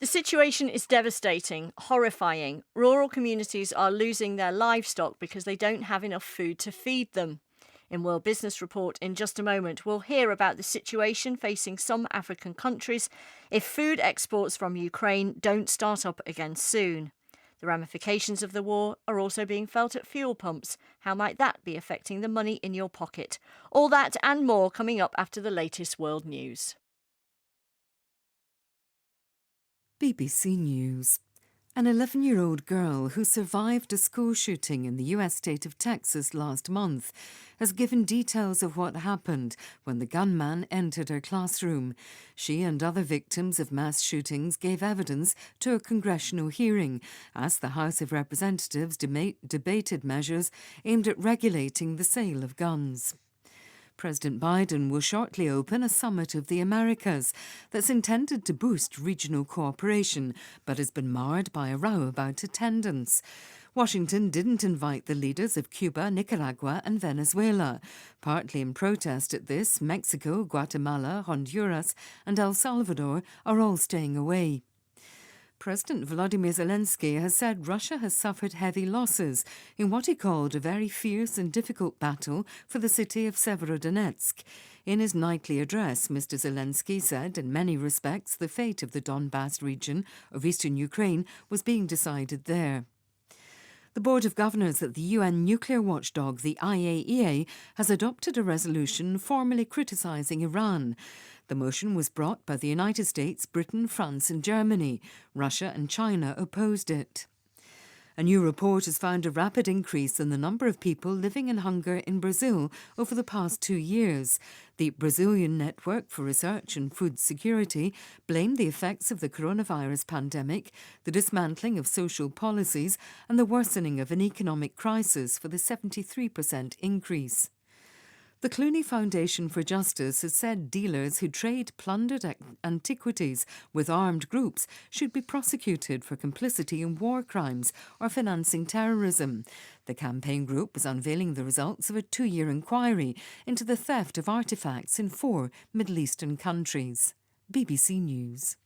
The situation is devastating, horrifying. Rural communities are losing their livestock because they don't have enough food to feed them. In World Business Report in just a moment, we'll hear about the situation facing some African countries if food exports from Ukraine don't start up again soon. The ramifications of the war are also being felt at fuel pumps. How might that be affecting the money in your pocket? All that and more coming up after the latest world news. BBC News. An 11-year-old girl who survived a school shooting in the US state of Texas last month has given details of what happened when the gunman entered her classroom. She and other victims of mass shootings gave evidence to a congressional hearing as the House of Representatives debated measures aimed at regulating the sale of guns. President Biden will shortly open a summit of the Americas that's intended to boost regional cooperation, but has been marred by a row about attendance. Washington didn't invite the leaders of Cuba, Nicaragua and Venezuela. Partly in protest at this, Mexico, Guatemala, Honduras and El Salvador are all staying away. President Volodymyr Zelensky has said Russia has suffered heavy losses in what he called a very fierce and difficult battle for the city of Severodonetsk. In his nightly address, Mr. Zelensky said in many respects the fate of the Donbas region of eastern Ukraine was being decided there. The Board of Governors at the UN nuclear watchdog, the IAEA, has adopted a resolution formally criticising Iran. The motion was brought by the United States, Britain, France and Germany. Russia and China opposed it. A new report has found a rapid increase in the number of people living in hunger in Brazil over the past 2 years. The Brazilian Network for Research and Food Security blamed the effects of the coronavirus pandemic, the dismantling of social policies and the worsening of an economic crisis for the 73% increase. The Clooney Foundation for Justice has said dealers who trade plundered antiquities with armed groups should be prosecuted for complicity in war crimes or financing terrorism. The campaign group is unveiling the results of a 2-year inquiry into the theft of artefacts in 4 Middle Eastern countries. BBC News.